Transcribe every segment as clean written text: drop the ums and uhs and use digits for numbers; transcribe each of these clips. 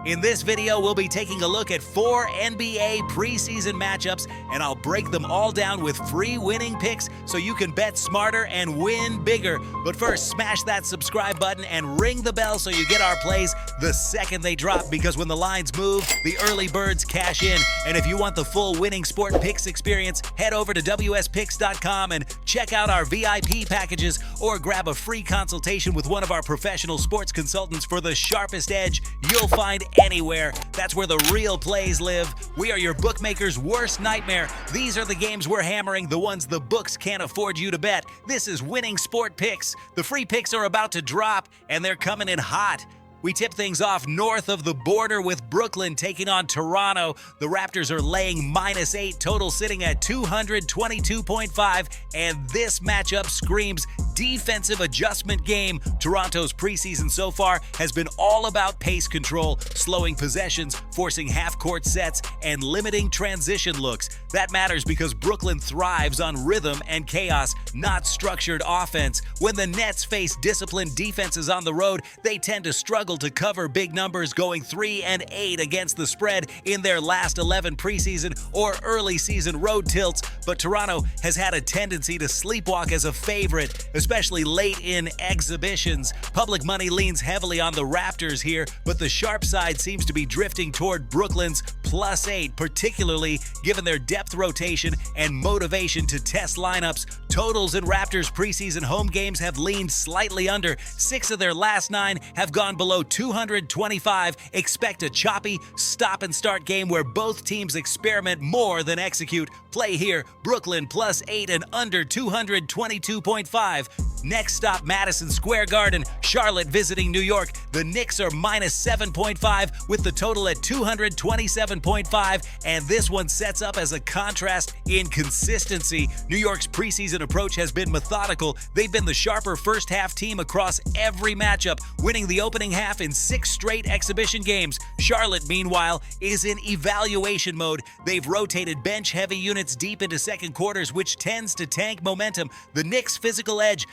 In this video, we'll be taking a look at 4 NBA preseason matchups, and I'll break them all down with free winning picks so you can bet smarter and win bigger. But first, smash that subscribe button and ring the bell so you get our plays the second they drop, because when the lines move, the early birds cash in. And if you want the full winning sport picks experience, head over to wspicks.com and check out our VIP packages, or grab a free consultation with one of our professional sports consultants for the sharpest edge you'll find anywhere. That's where the real plays live. We are your bookmaker's worst nightmare. These are the games we're hammering, the ones the books can't afford you to bet. This is Winning Sport Picks. The free picks are about to drop, and they're coming in hot. We tip things off north of the border with Brooklyn taking on Toronto. The Raptors are laying -8, total sitting at 222.5, and this matchup screams defensive adjustment game. Toronto's preseason so far has been all about pace control, slowing possessions, forcing half-court sets, and limiting transition looks. That matters because Brooklyn thrives on rhythm and chaos, not structured offense. When the Nets face disciplined defenses on the road, they tend to struggle to cover big numbers, going 3-8 against the spread in their last 11 preseason or early season road tilts. But Toronto has had a tendency to sleepwalk as a favorite, especially late in exhibitions. Public money leans heavily on the Raptors here, but the sharp side seems to be drifting toward Brooklyn's +8, particularly given their depth rotation and motivation to test lineups. Totals in Raptors preseason home games have leaned slightly under. 6 of their last 9 have gone below 225. Expect a choppy stop-and-start game where both teams experiment more than execute. Play here, Brooklyn +8 and under 222.5. Next stop, Madison Square Garden. Charlotte visiting New York. The Knicks are -7.5 with the total at 227.5, and this one sets up as a contrast in consistency. New York's preseason approach has been methodical. They've been the sharper first-half team across every matchup, winning the opening half in 6 straight exhibition games. Charlotte, meanwhile, is in evaluation mode. They've rotated bench-heavy units deep into second quarters, which tends to tank momentum. The Knicks' physical edge,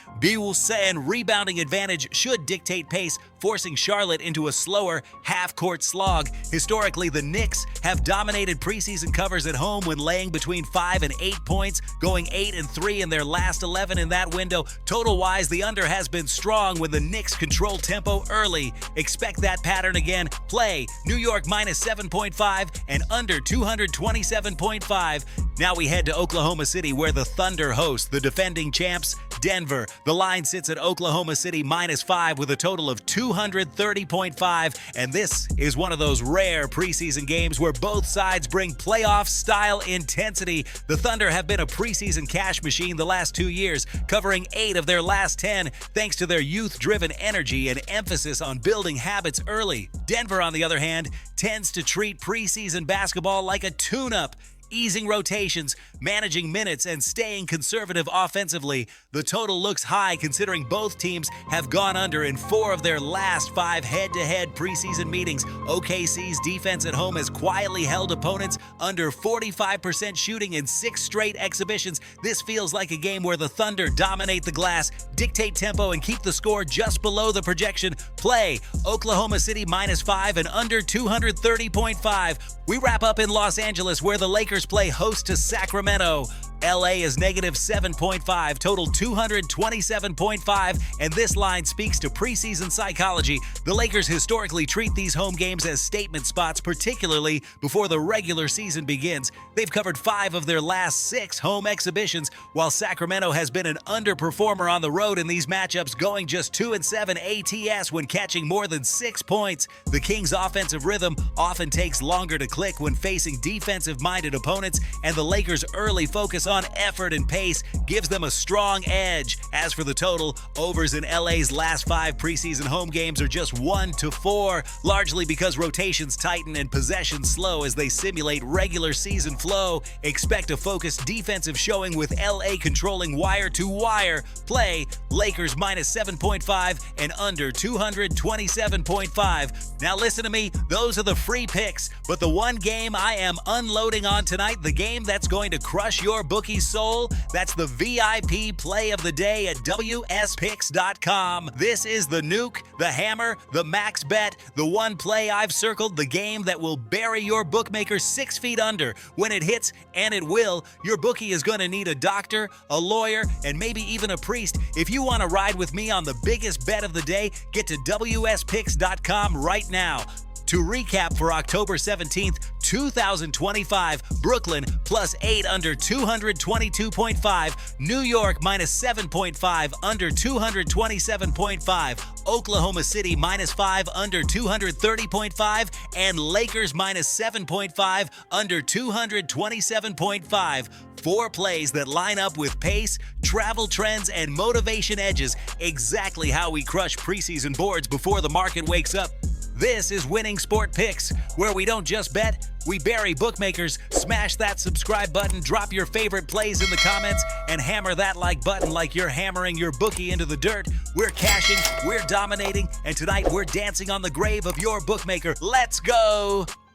and rebounding advantage should dictate pace, forcing Charlotte into a slower half-court slog. Historically, the Knicks have dominated preseason covers at home when laying between 5 and 8 points, going 8-3 in their last 11 in that window. Total-wise, the under has been strong when the Knicks control tempo early. Expect that pattern again. Play New York -7.5 and under 227.5. Now we head to Oklahoma City, where the Thunder host the defending champs, Denver. The line sits at Oklahoma City -5 with a total of 230.5, and this is one of those rare preseason games where both sides bring playoff-style intensity. The Thunder have been a preseason cash machine the last 2 years, covering 8 of their last 10, thanks to their youth-driven energy and emphasis on building habits early. Denver, on the other hand, tends to treat preseason basketball like a tune-up, easing rotations, managing minutes, and staying conservative offensively. The total looks high considering both teams have gone under in 4 of their last 5 head-to-head preseason meetings. OKC's defense at home has quietly held opponents under 45% shooting in 6 straight exhibitions. This feels like a game where the Thunder dominate the glass, dictate tempo, and keep the score just below the projection. Play Oklahoma City -5 and under 230.5. We wrap up in Los Angeles, where the Lakers play host to Sacramento. LA is -7.5, total 227.5, and this line speaks to preseason psychology. The Lakers historically treat these home games as statement spots, particularly before the regular season begins. They've covered 5 of their last 6 home exhibitions, while Sacramento has been an underperformer on the road in these matchups, going just 2-7 ATS when catching more than 6 points. The Kings' offensive rhythm often takes longer to click when facing defensive-minded opponents, and the Lakers' early focus on effort and pace gives them a strong edge. As for the total, overs in LA's last 5 preseason home games are just 1-4, largely because rotations tighten and possessions slow as they simulate regular season flow. Expect a focused defensive showing with LA controlling wire to wire. Play Lakers -7.5 and under 227.5. Now listen to me, those are the free picks, but the one game I am unloading on tonight, the game that's going to crush your book bookie's soul? That's the VIP play of the day at WSPicks.com. This is the nuke, the hammer, the max bet, the one play I've circled, the game that will bury your bookmaker 6 feet under. When it hits, and it will, your bookie is going to need a doctor, a lawyer, and maybe even a priest. If you want to ride with me on the biggest bet of the day, get to WSPicks.com right now. To recap for October 17th, 2025, Brooklyn +8 under 222.5, New York -7.5 under 227.5, Oklahoma City -5 under 230.5, and Lakers -7.5 under 227.5. 4 plays that line up with pace, travel trends, and motivation edges, exactly how we crush preseason boards before the market wakes up. This is Winning Sport Picks, where we don't just bet, we bury bookmakers. Smash that subscribe button, drop your favorite plays in the comments, and hammer that like button like you're hammering your bookie into the dirt. We're cashing, we're dominating, and tonight we're dancing on the grave of your bookmaker. Let's go!